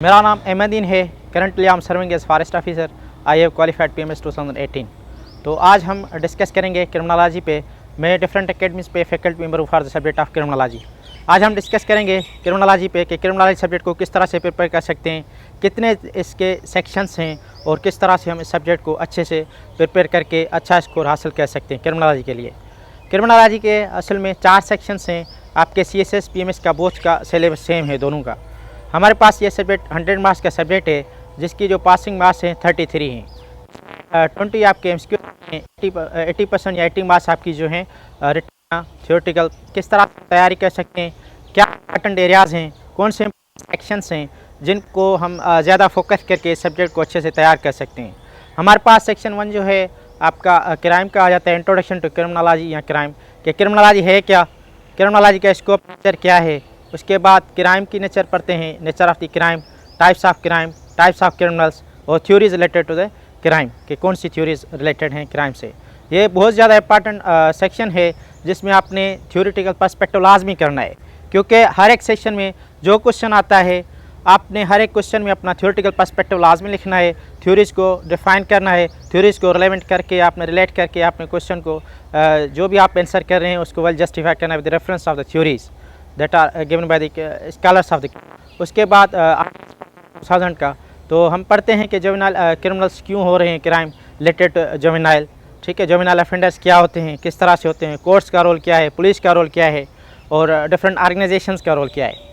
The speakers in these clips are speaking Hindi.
मेरा नाम अहमदीन है। Currently I am serving as forest officer. I have qualified PMS 2018। तो आज हम डिस्कस करेंगे क्रिमिनोलॉजी पे। मैं डिफरेंट अकेडमीज़ पे फैकल्टी मेंबर हूँ for the subject of criminology. आज हम डिस्कस करेंगे क्रिमिनोलॉजी पे कि क्रिमिनोलॉजी सब्जेक्ट को किस तरह से प्रिपेयर कर सकते हैं, कितने इसके सेक्शंस हैं और किस तरह से हम इस सब्जेक्ट को अच्छे से प्रिपेयर करके अच्छा स्कोर हासिल कर सकते हैं क्रिमिनोलॉजी के लिए। क्रिमिनोलॉजी के असल में 4 सेक्शंस हैं। आपके CSS PMS का बोथ का सिलेबस सेम है दोनों का। हमारे पास ये सब्जेक्ट 100 मार्क्स का सब्जेक्ट है, जिसकी जो पासिंग मार्क्स हैं 33 हैं। 20 आपके MCQ हैं, 80% या 80 मार्क्स आपकी जो हैं रिटन थियोरेटिकल। किस तरह तैयारी कर सकते हैं, क्या इंपॉर्टेंट एरियाज़ हैं, कौन से सेक्शंस हैं जिनको हम ज़्यादा फोकस करके इस सब्जेक्ट को अच्छे से तैयार कर सकते हैं। हमारे पास सेक्शन 1 जो है आपका क्राइम का आ जाता है, इंट्रोडक्शन टू क्रिमिनोलॉजी या क्राइम कि क्रिमिनोलॉजी है क्या, क्रिमिनोलॉजी का स्कोप नेचर क्या है। उसके बाद क्राइम की नेचर पढ़ते हैं, nature of the crime, types of crime, types of criminals और theories related to the crime कि कौन सी थ्योरीज रिलेटेड हैं क्राइम से। ये बहुत ज़्यादा इंपॉर्टेंट सेक्शन है जिसमें आपने थ्योरेटिकल पर्सपेक्टिव लाजमी करना है, क्योंकि हर एक सेक्शन में जो क्वेश्चन आता है आपने हर एक क्वेश्चन में अपना थ्योरेटिकल पर्सपेक्टिव लाजमी लिखना है, थ्योरीज को डिफ़ाइन करना है, थ्योरीज को रिलेवेंट करके आपने रिलेट करके आपने क्वेश्चन को जो भी आप आंसर कर रहे हैं उसको वेल जस्टिफाई करना है with reference of the theories that are given by the scholars of the. उसके बाद 2000 का तो हम पढ़ते हैं कि जुवेनाइल क्रिमिनल्स क्यों हो रहे हैं, क्राइम रिलेटेड जुवेनाइल, ठीक है, जुवेनाइल ऑफेंडर्स क्या होते हैं, किस तरह से होते हैं, कोर्ट्स का रोल क्या है, पुलिस का रोल क्या है और डिफरेंट ऑर्गेनाइजेशंस का रोल क्या है।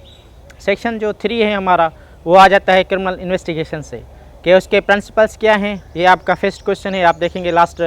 सेक्शन जो 3 है हमारा वो आ जाता है क्रिमिनल इन्वेस्टिगेशन से कि उसके प्रिंसिपल्स क्या हैं। ये आपका फर्स्ट क्वेश्चन है, आप देखेंगे लास्ट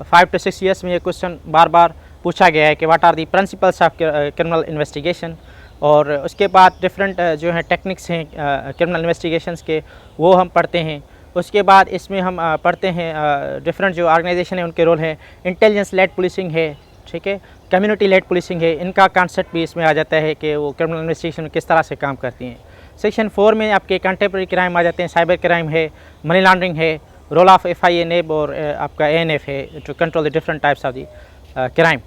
5 to 6 ईयर्स में ये क्वेश्चन बार बार पूछा गया है कि what are the principles of criminal investigation. और उसके बाद डिफरेंट जो हैं टेक्निक्स हैं क्रिमिनल इन्वेस्टिगेशंस के, वो हम पढ़ते हैं। उसके बाद इसमें हम पढ़ते हैं डिफरेंट जो ऑर्गेनाइजेशन है उनके रोल है, इंटेलिजेंस लेड पुलिसिंग है, ठीक है, कम्युनिटी लेड पुलिसिंग है, इनका कॉन्सेप्ट भी इसमें आ जाता है कि वो क्रिमिनल इन्वेस्टिगेशन में किस तरह से काम करती हैं। सेक्शन 4 में आपके कंटेम्प्रेरी क्राइम आ जाते हैं, साइबर क्राइम है, मनी लॉन्ड्रिंग है, रोल ऑफ FIA NAB और आपका ANF है to control the different types of the crime.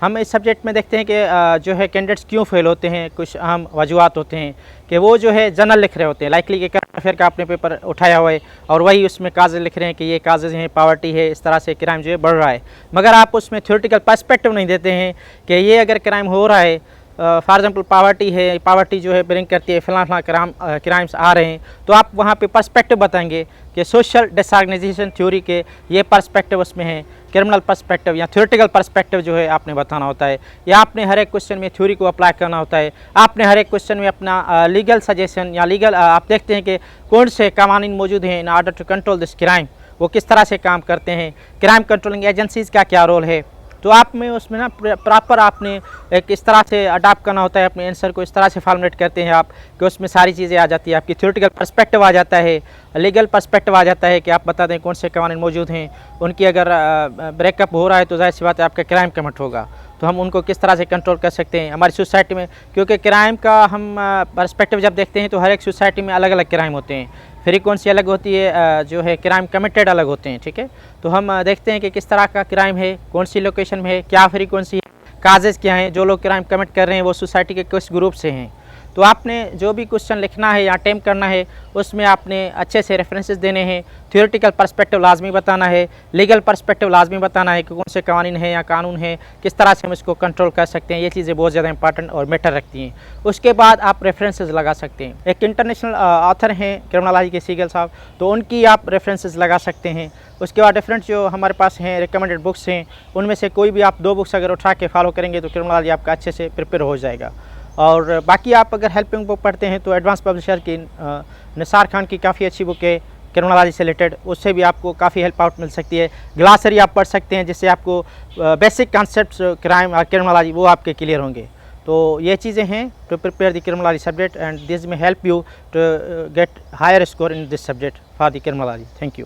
हम इस सब्जेक्ट में देखते हैं कि जो है कैंडिडेट्स क्यों फेल होते हैं। कुछ अहम वजूहत होते हैं कि वो जो है जनरल लिख रहे होते हैं, लाइकली कि करंट अफेयर का आपने पेपर उठाया हुआ है और वही उसमें काजेज़ लिख रहे हैं कि ये काजेज़ हैं, पावर्टी है, इस तरह से क्राइम जो है बढ़ रहा है, मगर आप उसमें थ्योरेटिकल पर्सपेक्टिव नहीं देते हैं कि ये अगर क्राइम हो रहा है, फॉर एग्जांपल पावर्टी है, पावर्टी जो है ब्रिंग करती है फलां क्राइम्स आ रहे हैं, तो आप वहाँ पे पर्सपेक्टिव बताएंगे कि सोशल डिसऑर्गेनाइजेशन थ्योरी के ये पर्सपेक्टिव उसमें है, क्रिमिनल पर्सपेक्टिव या थ्योरेटिकल पर्सपेक्टिव जो है आपने बताना होता है, या आपने हर एक क्वेश्चन में थ्योरी को अप्लाई करना होता है। आपने हर एक क्वेश्चन में अपना लीगल सजेशन या लीगल आप देखते हैं कि कौन से कानून मौजूद हैं in order to control this crime, वो किस तरह से काम करते हैं, क्राइम कंट्रोलिंग एजेंसीज़ का क्या रोल है। तो आप में उसमें ना प्रॉपर आपने एक इस तरह से अडाप्ट करना होता है, अपने आंसर को इस तरह से फॉर्मुलेट करते हैं आप कि उसमें सारी चीज़ें आ जाती है, आपकी थ्योरेटिकल पर्सपेक्टिव आ जाता है, लीगल पर्सपेक्टिव आ जाता है कि आप बता दें कौन से कानून मौजूद हैं, उनकी अगर ब्रेकअप हो रहा है तो जाहिर सी बात है आपका क्राइम कमिट होगा, तो हम उनको किस तरह से कंट्रोल कर सकते हैं हमारी सोसाइटी में, क्योंकि क्राइम का हम पर्सपेक्टिव जब देखते हैं तो हर एक सोसाइटी में अलग अलग क्राइम होते हैं, फ्रीक्वेंसी अलग होती है, जो है क्राइम कमिटेड अलग होते हैं, ठीक है। तो हम देखते हैं कि किस तरह का क्राइम है, कौन सी लोकेशन में है, क्या फ्रीक्वेंसी है, काजेज़ क्या हैं, जो लोग क्राइम कमिट कर रहे हैं वो सोसाइटी के किस ग्रुप से हैं। तो आपने जो भी क्वेश्चन लिखना है या अटेम्प्ट करना है उसमें आपने अच्छे से रेफरेंसेस देने हैं, थ्योरेटिकल पर्सपेक्टिव लाजमी बताना है, लीगल पर्सपेक्टिव लाजमी बताना है कि कौन से कानून हैं या कानून हैं, किस तरह से हम इसको कंट्रोल कर सकते हैं। ये चीज़ें बहुत ज़्यादा इंपॉर्टेंट और मैटर रखती हैं। उसके बाद आप रेफरेंसेस लगा सकते हैं। एक इंटरनेशनल ऑथर हैं क्रिमिनोलॉजी के सीगल साहब, तो उनकी आप रेफरेंसेस लगा सकते हैं। उसके बाद डिफरेंट जो हमारे पास हैं रिकमेंडेड बुक्स हैं, उनमें से कोई भी आप 2 बुक्स अगर उठा के फॉलो करेंगे तो क्रिमिनोलॉजी आपका अच्छे से प्रिपेयर हो जाएगा। और बाकी आप अगर हेल्पिंग बुक पढ़ते हैं तो एडवांस पब्लिशर की निसार खान की काफ़ी अच्छी बुक है क्रिमिनोलॉजी से रिलेटेड, उससे भी आपको काफ़ी हेल्प आउट मिल सकती है। ग्लासरी आप पढ़ सकते हैं जिससे आपको बेसिक कॉन्सेप्ट्स क्राइम और क्रिमिनोलॉजी वो आपके क्लियर होंगे। तो ये चीज़ें हैं to prepare the criminology subject and this में help you to get higher score in this subject for the criminology. Thank you.